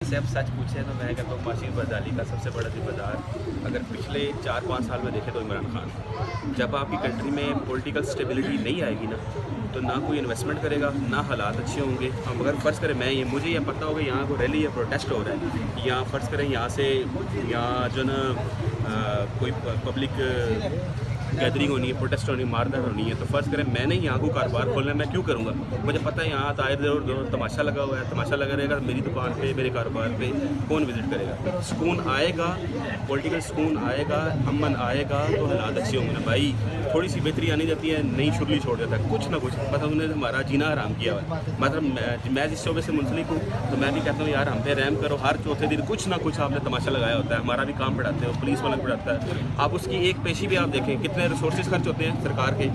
से अब सच पूछे तो मैं कहता हूँ माशीर बदाली का सबसे बड़ा जिम्मेदार अगर पिछले 4-5 साल में देखें तो इमरान खान। जब आपकी कंट्री में पॉलिटिकल स्टेबिलिटी नहीं आएगी ना तो ना कोई इन्वेस्टमेंट करेगा, ना हालात अच्छे होंगे। हम अगर फ़र्ज़ करें मुझे ये पता होगा यहाँ को रैली या प्रोटेस्ट हो रहा है, यहाँ फ़र्ज़ करें यहाँ से यहाँ जो ना कोई पब्लिक गैदरिंग होनी है, प्रोटेस्ट होनी है, मारधाड़ होनी है, तो फ़र्ज़ करें मैंने यहाँ को कारोबार खोलना है, मैं क्यों करूँगा? मुझे पता है यहाँ आए ज़रूर तमाशा लगा हुआ है, तमाशा लगा रहेगा मेरी दुकान पे, मेरे कारोबार पे कौन विज़िट करेगा? सुकून आएगा, पॉलिटिकल सुकून आएगा, अमन आएगा तो हालात अच्छे होंगे ना भाई। थोड़ी सी बेहतरी आनी जाती है, नई शुरली छोड़ देता है, कुछ ना कुछ मतलब उन्होंने हमारा जीना हराम किया हुआ है। मतलब मैं जिस शोबे से मुंसलिक हूँ तो मैं भी कहता हूँ यार हम पे रहम करो, हर चौथे दिन कुछ ना कुछ आपने तमाशा लगाया होता है। हमारा भी काम पढ़ाते हो, पुलिस वाला पढ़ाता है, आप उसकी एक पेशी भी आप देखें कितने रिसोर्सेज खर्च होते हैं सरकार के।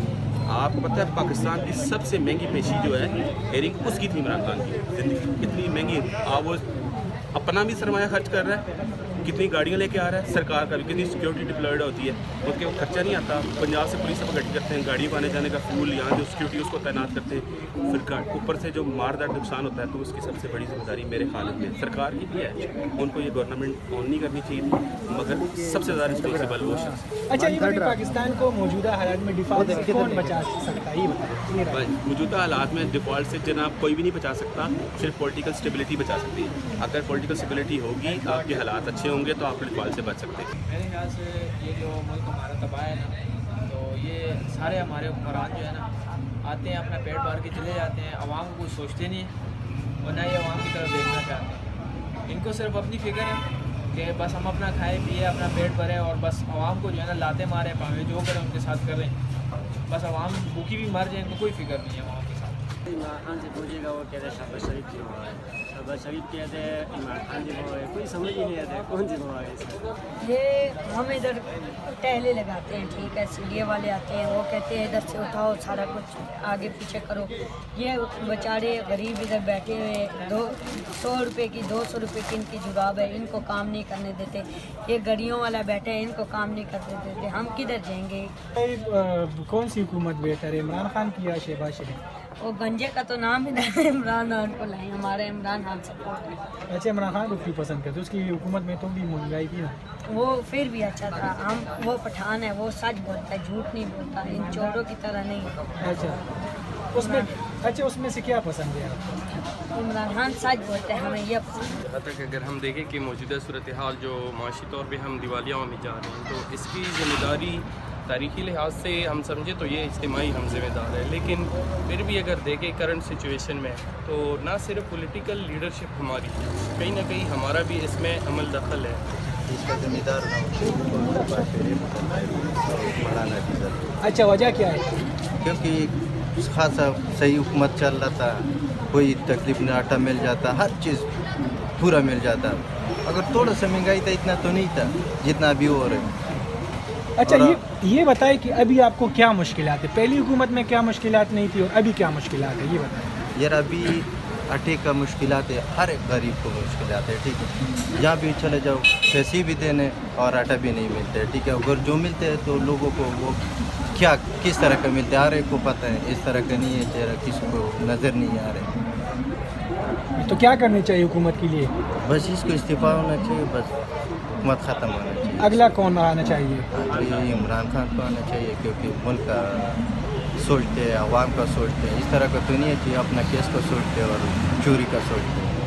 आपको पता है पाकिस्तान की सबसे महंगी पेशी जो है हेयरिंग उसकी थी इमरान खान की। ज़िंदगी कितनी महंगी, आप वो अपना भी सरमाया खर्च कर रहा है, कितनी गाड़ियाँ लेके आ रहा है, सरकार का भी कितनी सिक्योरिटी डिप्लॉयड होती है, उसके वो खर्चा नहीं आता। पंजाब से पुलिस सब इकट्ठी करते हैं, गाड़ी को आने जाने का फ्यूल, यहाँ जो सिक्योरिटी उसको तैनात करते हैं, फिर ऊपर से जो मारदार नुकसान होता है तो उसकी सबसे बड़ी जिम्मेदारी मेरे ख्याल में सरकार की भी है। उनको ये गवर्नमेंट ऑन नहीं करनी चाहिए थी, मगर सबसे ज़्यादा रिस्पॉन्सिबल वो शख्स। अच्छा, ये बताइए पाकिस्तान को मौजूदा हालात में डिफॉल्ट से कौन बचा सकता है, ये बताइए। मौजूदा हालात में डिफ़ॉल्ट से जनाब कोई भी नहीं बचा सकता, सिर्फ पॉलिटिकल स्टेबिलिटी बचा सकती है। अगर पॉलिटिकल स्टेबिलिटी होगी, आपके हालात अच्छे होंगे तो आप डिफ़ॉल्ट से बच सकते हैं। मेरे ख्याल से ये जो मुल्क हमारा तबाह है ना, तो ये सारे हमारे हुक्मरान जो है ना आते हैं, अपना पेट भर के चले जाते हैं, आवाम को कुछ सोचते नहीं हैं और ना ही आवाम की तरफ देखना चाहते हैं। इनको सिर्फ अपनी फ़िक्र है कि बस हम अपना खाए पिए, अपना पेट भरें और बस आवाम को जो है ना लाते मारें, भावें जो करें उनके साथ करें, बस आवाम भूखी भी मर जाए, इनको कोई फ़िक्र नहीं है आवाम के साथ। इमरान खान से पूछेगा वो कहते हैं शहबाज शरीफ जिम्मेवार है, शहबाज शरीफ कहते हैं इमरान खान जिम्मेवार है, कोई समझ ही नहीं आता है कौन जिम्मेवार है इसका। ये हम इधर टहले लगाते हैं, ठीक है, सीढ़ी वाले आते हैं, वो कहते हैं इधर से उठाओ, सारा कुछ आगे पीछे करो। ये बेचारे गरीब इधर बैठे हुए 200 रुपये की 200 रुपये की इनकी जुगाब है, इनको काम नहीं करने देते। ये गाड़ियों वाला बैठे हैं, इनको काम नहीं करने देते, हम किधर जाएंगे? कौन सी हुकूमत बेहतर है, इमरान खान की या शहबाज शरीफ? वो गंजे का तो नाम ही ना है, इमरान खान को लाए, हमारे इमरान खान सपोर्ट है। अच्छा, इमरान खान को क्यों पसंद करते? उसकी हुकूमत में तो भी महंगाई थी ना। वो फिर भी अच्छा था। हम वो पठान है, वो सच बोलता है, झूठ नहीं बोलता, इन चोरों की तरह नहीं। अच्छा, उसमें से क्या पसंद है आपको? इमरान खान सच बोलते हैं, हमें यह पसंद है। जहाँ तक अगर हम देखें कि मौजूदा सूरत हाल जो माशी तौर पे हम दिवालिया होने जा रहे हैं, तो इसकी ज़िम्मेदारी तारीख़ी लिहाज से हम समझे तो ये इज्तिमाई हम ज़िम्मेदार है। लेकिन फिर भी अगर देखें करंट सिचुएशन में तो ना सिर्फ पॉलिटिकल लीडरशिप हमारी, कहीं ना कहीं हमारा भी इसमें अमल दखल है। इसका जिम्मेदार अच्छा, वजह क्या है? क्योंकि खासा सही हुकूमत चल रहा था, कोई तकलीफ नहीं, आटा मिल जाता, हर चीज़ पूरा मिल जाता। अगर थोड़ा सा महंगाई था, इतना तो नहीं था जितना अभी हो रहा है। अच्छा, ये बताएं कि अभी आपको क्या मुश्किलात है, पहली हुकूमत में क्या मुश्किलात नहीं थी और अभी क्या मुश्किलात है, ये बताएं। यार अभी आटे का मुश्किलात है, हर एक गरीब को मुश्किलात है, ठीक है। जहाँ भी चले जाओ पैसे भी देने और आटा भी नहीं मिलते है, ठीक है। अगर जो मिलते हैं तो लोगों को वो क्या किस तरह का मिलता है हर एक को पता है, इस तरह का नहीं है चेहरा किसी को नज़र नहीं आ रहा है। तो क्या करनी चाहिए हुकूमत के लिए? बस इसको इस्तीफा होना चाहिए, बस हुकूमत ख़त्म होना चाहिए। अगला कौन आना चाहिए? ये इमरान खान को आना चाहिए, क्योंकि मुल्क का सोचते हैं, आवाम का सोचते हैं, इस तरह का तो नहीं है कि अपना केस को सोचते हैं और चोरी का सोचते हैं।